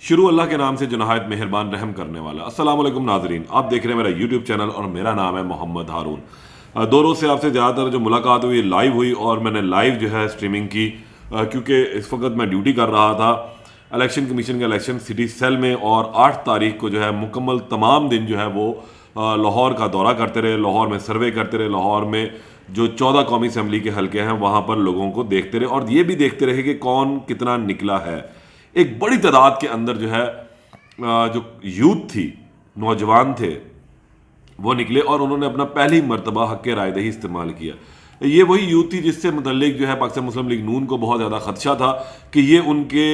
शुरू अल्लाह के नाम से जो नहायत मेहरबान रहम करने वाला। अस्सलाम वालेकुम नाजरीन, आप देख रहे हैं मेरा यूट्यूब चैनल और मेरा नाम है मोहम्मद हारून। दो रोज़ से आपसे ज़्यादातर जो मुलाकात हुई लाइव हुई और मैंने लाइव जो है स्ट्रीमिंग की, क्योंकि इस वक्त मैं ड्यूटी कर रहा था इलेक्शन कमीशन के इलेक्शन सिटी सेल में, और 8 तारीख को जो है मुकम्मल तमाम दिन जो है वो लाहौर का दौरा करते रहे, लाहौर में सर्वे करते रहे, लाहौर में जो 14 कौमी असम्बली के हल्के हैं वहाँ पर लोगों को देखते रहे और ये भी देखते रहे कि कौन कितना निकला है। एक बड़ी तादाद के अंदर जो है जो यूथ थी, नौजवान थे, वो निकले और उन्होंने अपना पहली मरतबा हक राय दही इस्तेमाल किया। ये वही यूथ थी जिससे मुतल्लिक जो है पाकिस्तान मुस्लिम लीग नून को बहुत ज़्यादा खदशा था कि ये उनके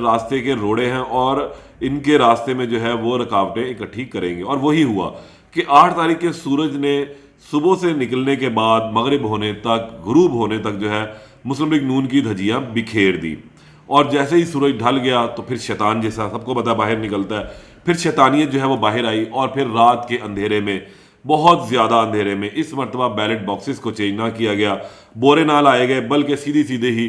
रास्ते के रोड़े हैं और इनके रास्ते में जो है वो रुकावटें इकट्ठी करेंगे। और वही हुआ कि 8 तारीख के सूरज ने सुबह से निकलने के बाद मगरिब होने तक, गुरूब होने तक जो है मुस्लिम लीग नून की धज्जियाँ बिखेर दी। और जैसे ही सूरज ढल गया तो फिर शैतान, जैसा सबको पता बाहर निकलता है, फिर शैतानियत जो है वो बाहर आई और फिर रात के अंधेरे में, बहुत ज़्यादा अंधेरे में, इस मरतबा बैलेट बॉक्सेस को चेंज ना किया गया, बोरे ना लाए गए, बल्कि सीधे सीधे ही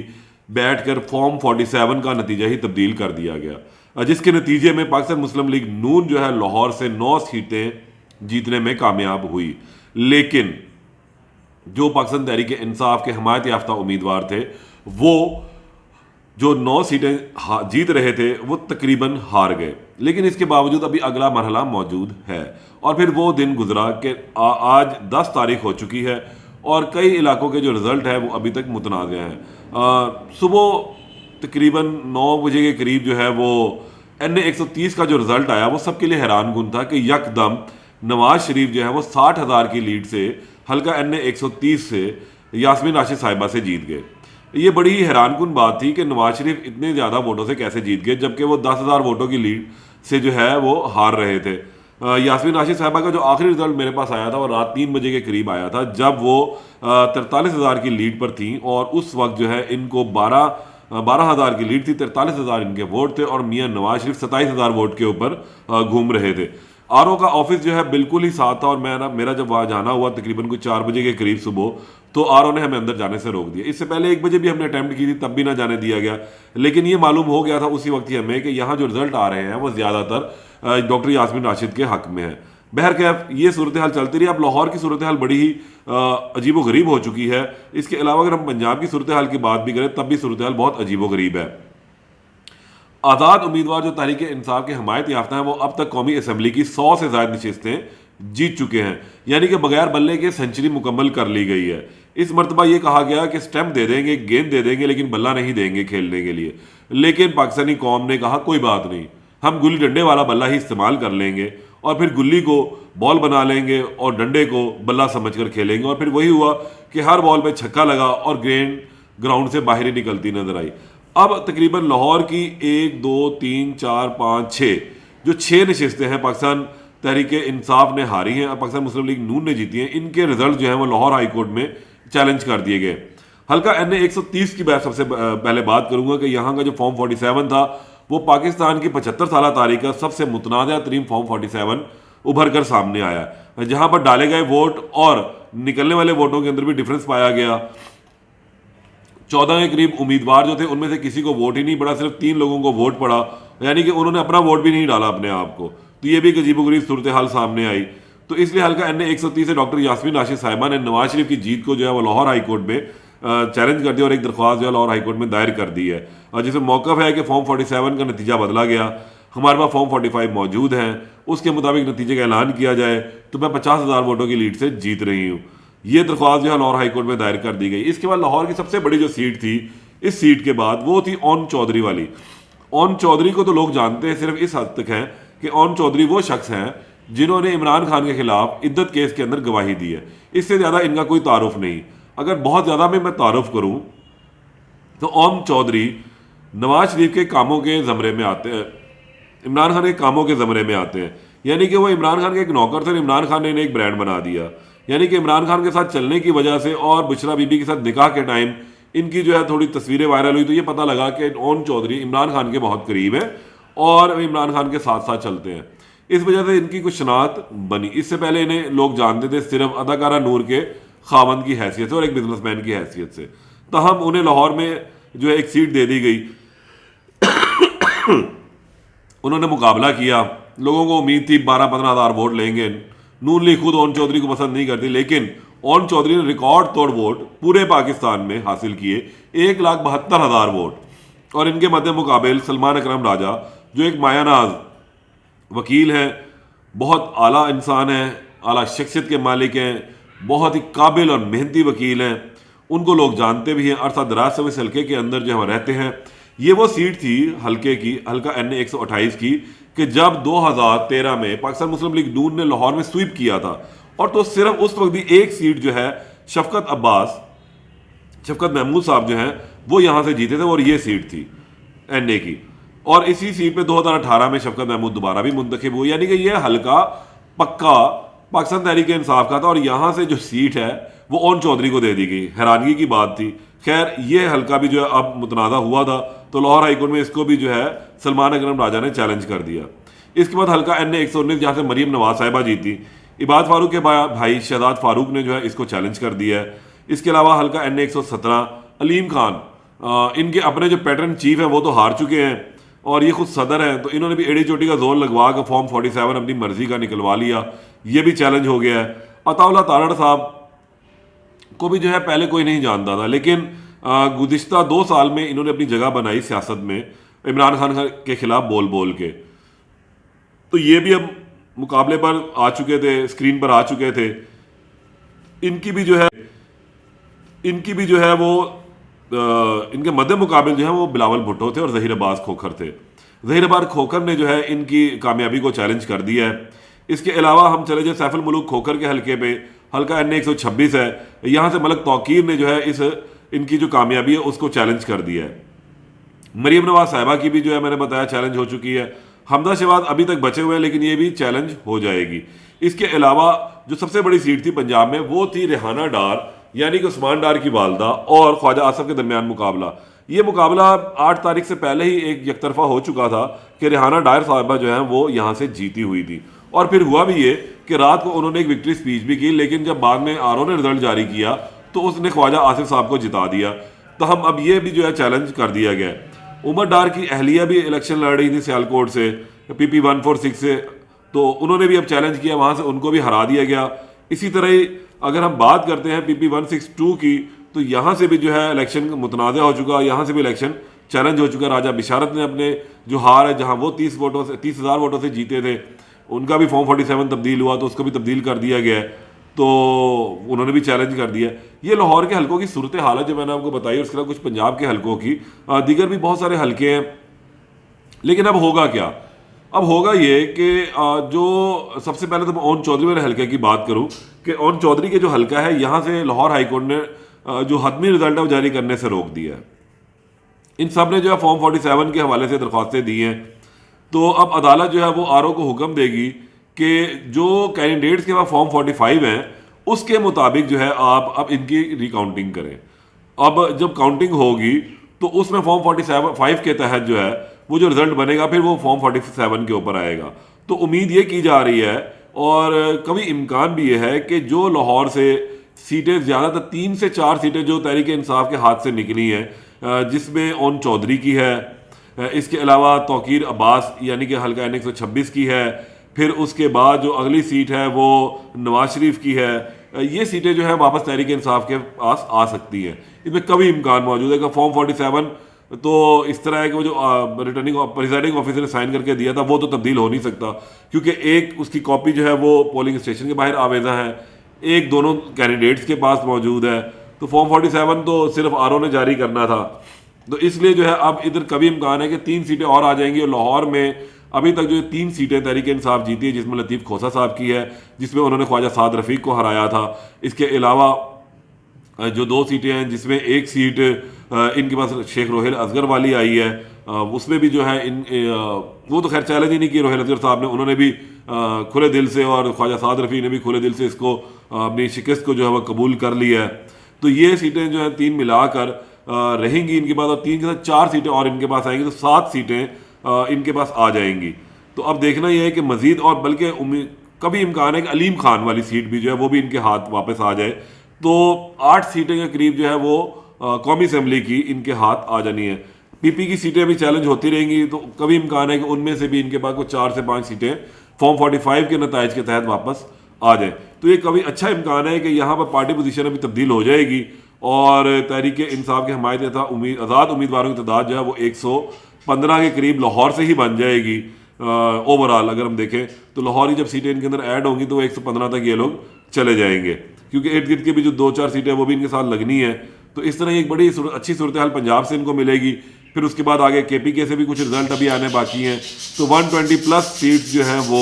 बैठ कर फॉर्म 47 का नतीजा ही तब्दील कर दिया गया, जिसके नतीजे में पाकिस्तान मुस्लिम लीग नून जो है लाहौर से 9 सीटें जीतने में कामयाब हुई। लेकिन जो पाकिस्तान तहरीक इंसाफ के हमायत याफ्ता उम्मीदवार थे वो जो 9 सीटें जीत रहे थे वो तकरीबन हार गए। लेकिन इसके बावजूद अभी अगला मरहला मौजूद है और फिर वो दिन गुजरा कि आज 10 तारीख हो चुकी है और कई इलाकों के जो रिज़ल्ट है वो अभी तक मुतनाज़ हैं। सुबह तकरीबन 9 बजे के करीब जो है वो NA 130 का जो रिज़ल्ट आया वो सबके लिए हैरान कुन था कि यकदम नवाज शरीफ जो है वो 60,000 की लीड से हल्का NA 130 से यास्मीन राशिद साहिबा से जीत गए। ये बड़ी ही हैरानकुन बात थी कि नवाज शरीफ इतने ज़्यादा वोटों से कैसे जीत गए, जबकि वो 10,000 वोटों की लीड से जो है वो हार रहे थे। यास्मीन राशिद साहिबा का जो आखिरी रिजल्ट मेरे पास आया था वो रात 3 बजे के करीब आया था, जब वो 43,000 की लीड पर थी और उस वक्त जो है इनको 12,000 की लीड थी, 43,000 इनके वोट थे और मियाँ नवाज शरीफ 27,000 वोट के ऊपर घूम रहे थे। RO का ऑफिस जो है बिल्कुल ही साथ था और मेरा जब वहाँ जाना हुआ तकरीबन कुछ 4 बजे के करीब सुबह, तो RO ने हमें अंदर जाने से रोक दिया। इससे पहले 1 बजे भी हमने अटैम्प्ट की थी, तब भी ना जाने दिया गया। लेकिन ये मालूम हो गया था उसी वक्त ही हमें कि यहाँ जो रिजल्ट आ रहे हैं वो ज़्यादातर डॉक्टर यास्मीन राशिद के हक में है। बहरकैफ ये सूरत हाल चलती रही। अब लाहौर की सूरत हाल बड़ी ही अजीब व गरीब हो चुकी है। इसके अलावा अगर हम पंजाब की सूरत हाल की बात भी करें तब भी सूरत हाल बहुत अजीब व गरीब है। आज़ाद उम्मीदवार जो तहरीक इंसाफ के हमायत याफ्ता हैं वो अब तक कौमी असम्बली की 100 से ज़्यादा नशिस्तें जीत चुके हैं, यानी कि बगैर बल्ले के सेंचुरी मुकम्मल कर ली गई है। इस मरतबा ये कहा गया कि स्टैम्प दे देंगे, गेंद दे देंगे, लेकिन बल्ला नहीं देंगे खेलने के लिए। लेकिन पाकिस्तानी कौम ने कहा कोई बात नहीं, हम गुल्ली डंडे वाला बल्ला ही इस्तेमाल कर लेंगे और फिर गुल्ली को बॉल बना लेंगे और डंडे को बल्ला समझ कर खेलेंगे। और फिर वही हुआ कि हर बॉल पर छक्का लगा और गेंद ग्राउंड से बाहर ही निकलती नजर आई। अब तकरीबन लाहौर की 1 2 3 4 5 6 जो 6 नशिस्तें हैं पाकिस्तान तहरीक इंसाफ ने हारी हैं और पाकिस्तान मुस्लिम लीग नून ने जीती हैं, इनके रिजल्ट जो हैं वो लाहौर हाई कोर्ट में चैलेंज कर दिए गए। हल्का NA 130 की बात सबसे पहले बात करूंगा कि यहाँ का जो फॉर्म 47 था वो पाकिस्तान की 75 साल तारीख का सबसे मुतनाज़ा तरीन फॉर्म 47 उभर कर सामने आया, जहाँ पर डाले गए वोट और निकलने वाले वोटों के अंदर भी डिफरेंस पाया गया। 14 के करीब उम्मीदवार जो थे उनमें से किसी को वोट ही नहीं पड़ा, सिर्फ 3 लोगों को वोट पड़ा, यानी कि उन्होंने अपना वोट भी नहीं डाला अपने आप को। तो ये भी एक अजीबोगरीब सूरत हाल सामने आई। तो इसलिए हल्का NA 130 से डॉक्टर यास्मीन राशिद साहिबा ने नवाज शरीफ की जीत को जो है वो लाहौर हाई कोर्ट में चैलेंज कर दिया और एक दरख्वास्त जो है लाहौर हाई कोर्ट में दायर कर दी है, और जिसमें मौक़िफ़ है कि फॉर्म 47 का नतीजा बदला गया, हमारे पास फॉर्म 45 मौजूद हैं, उसके मुताबिक नतीजे का ऐलान किया जाए तो मैं 50,000 वोटों की लीड से जीत रही हूँ। ये दरख्वास्त जो है लाहौर हाई कोर्ट में दायर कर दी गई। इसके बाद लाहौर की सबसे बड़ी जो सीट थी इस सीट के बाद वो थी ओन चौधरी वाली। ओन चौधरी को तो लोग जानते हैं, सिर्फ इस हद तक है कि ओन चौधरी वो शख्स हैं जिन्होंने इमरान खान के खिलाफ इद्दत केस के अंदर गवाही दी है। इससे ज़्यादा इनका कोई तारुफ नहीं। अगर बहुत ज़्यादा में मैं तारुफ करूँ तो ओम चौधरी नवाज शरीफ के कामों के ज़मरे में आते हैं, इमरान खान के कामों के ज़मरे में आते हैं। यानी कि वो इमरान खान के एक नौकर थे और इमरान खान ने इन्हें एक ब्रांड बना दिया। यानी कि इमरान खान के साथ चलने की वजह से और बुशरा बीबी के साथ निकाह के टाइम इनकी जो है थोड़ी तस्वीरें वायरल हुई तो ये पता लगा कि ओन चौधरी इमरान खान के बहुत करीब है और इमरान खान के साथ साथ चलते हैं। इस वजह से इनकी कुछ शनाख्त बनी। इससे पहले इन्हें लोग जानते थे सिर्फ अदाकारा नूर के खावंद की हैसियत से और एक बिजनेसमैन की हैसियत से। तहम उन्हें लाहौर में जो है एक सीट दे दी गई उन्होंने मुकाबला किया। लोगों को उम्मीद थी 12-15 हज़ार वोट लेंगे। नून लीग खुद ओन चौधरी को पसंद नहीं करती, लेकिन ओन चौधरी ने रिकॉर्ड तोड़ वोट पूरे पाकिस्तान में हासिल किए, 1,72,000 वोट। और इनके मध्य मुकाबले सलमान अकरम राजा, जो एक मायानाज वकील हैं, बहुत आला इंसान हैं, आला शख्सियत के मालिक हैं, बहुत ही काबिल और मेहनती वकील हैं। उनको लोग जानते भी हैं, अरसा दराज से इस हल्के के अंदर जो हम रहते हैं। ये वो सीट थी हल्के की, हल्का NA 128 की, कि जब 2013 में पाकिस्तान मुस्लिम लीग नून ने लाहौर में स्वीप किया था, और तो सिर्फ उस वक्त भी एक सीट जो है शफकत महमूद साहब जो हैं वो यहाँ से जीते थे, और ये सीट थी NA की। और इसी सीट पे 2018 में शफकत महमूद दोबारा भी मुंतखब हुए, यानी कि ये हल्का पक्का पाकिस्तान तहरीक इंसाफ का था, और यहाँ से जो सीट है वो ओन चौधरी को दे दी गई। हैरानगी की बात थी। खैर, ये हल्का भी जो है अब मुतनाज़ा हुआ था, तो लाहौर हाईकोर्ट में इसको भी जो है सलमान अकरम राजा ने चैलेंज कर दिया। इसके बाद हल्का NA 119 जहाँ से मरीम नवाज साहिबा जीती, इबाद फारूक के भाई शहजाद फारूक ने जो है इसको चैलेंज कर दिया है। इसके अलावा हल्का NA 117 अलीम खान, इनके अपने जो पैटर्न चीफ हैं वो तो हार चुके हैं, और ये खुद सदर हैं, तो इन्होंने भी एड़ी चोटी का जोर लगवा कर फॉर्म 47 अपनी मर्जी का निकलवा लिया। ये भी चैलेंज हो गया है। अताउल्लाह तारड़ साहब को भी जो है पहले कोई नहीं जानता था, लेकिन गुज़िश्ता 2 साल में इन्होंने अपनी जगह बनाई सियासत में, इमरान खान के खिलाफ बोल बोल के। तो ये भी अब मुकाबले पर आ चुके थे, स्क्रीन पर आ चुके थे। इनकी भी जो है वो इनके मध्य मुकाबले जो है वो बिलावल भुट्टो थे और ज़हीर अब्बास खोखर थे। ज़हीर अब्बास खोखर ने जो है इनकी कामयाबी को चैलेंज कर दिया है। इसके अलावा हम चले जाए सैफुल मुल्क खोखर के हल्के पे, हल्का NA 126 है, यहाँ से मलक तौकीर ने जो है इनकी जो कामयाबी है उसको चैलेंज कर दिया है। मरीम नवाज साहिबा की भी जो है मैंने बताया चैलेंज हो चुकी है। हमदा शहबाज अभी तक बचे हुए हैं, लेकिन ये भी चैलेंज हो जाएगी। इसके अलावा जो सबसे बड़ी सीट थी पंजाब में वो थी रेहाना डार, यानी कि उस्मान डार की वालदा और ख्वाजा आसफ के दरमियान मुकाबला। ये मुकाबला 8 तारीख से पहले ही एक यकतरफा हो चुका था कि रेहाना डार साहिबा जो है वो यहाँ से जीती हुई थी, और फिर हुआ भी ये कि रात को उन्होंने एक विक्ट्री स्पीच भी की, लेकिन जब बाद में RO ने रिजल्ट जारी किया तो उसने ख्वाजा आसिफ साहब को जिता दिया। तो हम अब ये भी जो है चैलेंज कर दिया गया। उमर डार की अहलिया भी इलेक्शन लड़ रही थी सियालकोट से PP 146 से, तो उन्होंने भी अब चैलेंज किया, वहाँ से उनको भी हरा दिया गया। इसी तरह ही अगर हम बात करते हैं PP 162 की, तो यहाँ से भी जो है इलेक्शन मुतनाज़ा हो चुका, यहाँ से भी इलेक्शन चैलेंज हो चुका। राजा बिशारत ने अपने जो हार है, जहाँ वो 30,000 वोटों से जीते थे, उनका भी फॉर्म 47 तब्दील हुआ, तो उसको भी तब्दील कर दिया गया, तो उन्होंने भी चैलेंज कर दिया। ये लाहौर के हलकों की सूरत हालत जो मैंने आपको बताई, और उसके अलावा कुछ पंजाब के हलकों की, दीगर भी बहुत सारे हलके हैं। लेकिन अब होगा क्या? अब होगा ये कि जो सबसे पहले तो मैं ओन चौधरी वाले हलके की बात करूं कि ओन चौधरी के जो हलका है, यहाँ से लाहौर हाईकोर्ट ने जो हतमी रिजल्ट है वो जारी करने से रोक दिया है। इन सब ने जो है फॉर्म 47 के हवाले से दरख्वास्तें दी हैं, तो अब अदालत जो है वो RO को हुक्म देगी कि जो कैंडिडेट्स के पास फॉर्म 45 हैं उसके मुताबिक जो है आप अब इनकी रिकाउंटिंग करें। अब जब काउंटिंग होगी तो उसमें फॉर्म 45 के तहत जो है वो जो रिजल्ट बनेगा फिर वो फॉर्म 47 के ऊपर आएगा। तो उम्मीद ये की जा रही है, और कभी इम्कान भी ये है कि जो लाहौर से सीटें ज़्यादातर 3 से 4 सीटें जो तहरीक इंसाफ के हाथ से निकली हैं, जिसमें ओन चौधरी की है, इसके अलावा तौकीर अब्बास यानी कि हल्का NA 126 की है, फिर उसके बाद जो अगली सीट है वो नवाज शरीफ की है। ये सीटें जो है वापस तहरीक इंसाफ के पास आ सकती हैं। इसमें कभी इम्कान मौजूद है कि फॉर्म 47 तो इस तरह है कि वो जो प्रिजाइडिंग ऑफिसर ने साइन करके दिया था वो तो तब्दील हो नहीं सकता, क्योंकि एक उसकी कॉपी जो है वो पोलिंग स्टेशन के बाहर आवेजा है, एक दोनों कैंडिडेट्स के पास मौजूद है। तो फॉर्म 47 तो सिर्फ RO ने जारी करना था, तो इसलिए जो है अब इधर कभी इम्कान है कि 3 सीटें और आ जाएंगी। और लाहौर में अभी तक जो 3 सीटें तहरीक इंसाफ जीती है, जिसमें लतीफ़ खोसा साहब की है, जिसमें उन्होंने ख्वाजा साद रफ़ीक को हराया था। इसके अलावा जो 2 सीटें हैं, जिसमें एक सीट इनके पास शेख रोहेल असगर वाली आई है, उसमें भी जो है वो तो खैर चैलेंज ही नहीं की रोहेल असगर साहब ने, उन्होंने भी खुले दिल से, और ख्वाजा साद रफ़ीक ने भी खुले दिल से इसको अपनी शिकस्त को जो है वह कबूल कर लिया है। तो ये सीटें जो हैं 3 मिलाकर रहेंगी इनके पास, और 3 के साथ 4 सीटें और इनके पास आएंगी, तो 7 सीटें इनके पास आ जाएंगी। तो अब देखना यह है कि मज़ीद, और बल्कि कभी इम्कान है कि अलीम खान वाली सीट भी जो है वो भी इनके हाथ वापस आ जाए, तो 8 सीटें के करीब जो है वो कौमी असम्बली की इनके हाथ आ जानी है। पीपी की सीटें अभी चैलेंज होती रहेंगी, तो कभी इम्कान है कि उनमें से भी इनके पास कुछ 4 से 5 सीटें फॉर्म 45 के नताइज के तहत वापस आ जाए। तो ये कभी अच्छा इम्कान है कि यहाँ पर पार्टी पोजीशन अभी तब्दील हो जाएगी और तहरीक इंसाफ के हमायत आज़ाद उम्मीदवारों की तादाद जो है वो 115 के करीब लाहौर से ही बन जाएगी। ओवरऑल अगर हम देखें तो लाहौर ही जब सीटें इनके अंदर ऐड होंगी तो 115 तक ये लोग चले जाएंगे, क्योंकि इर्द गिर्द के भी जो 2-4 सीटें वो भी इनके साथ लगनी है। तो इस तरह एक बड़ी अच्छी सूरत हाल पंजाब से इनको मिलेगी। फिर उसके बाद आगे KPK से भी कुछ रिजल्ट अभी आने बाकी हैं, तो 120 प्लस सीट्स जो हैं वो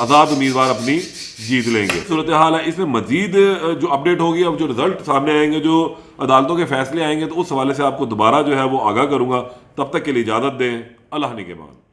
आज़ाद उम्मीदवार अपनी जीत लेंगे। सूरत हाल है। इसमें मजीद जो अपडेट होगी, अब जो रिजल्ट सामने आएंगे, जो अदालतों के फैसले आएंगे, तो उस हवाले से आपको दोबारा जो है वो आगाह करूंगा। तब तक के लिए इजाज़त दें। अल्लाह ने के बाद।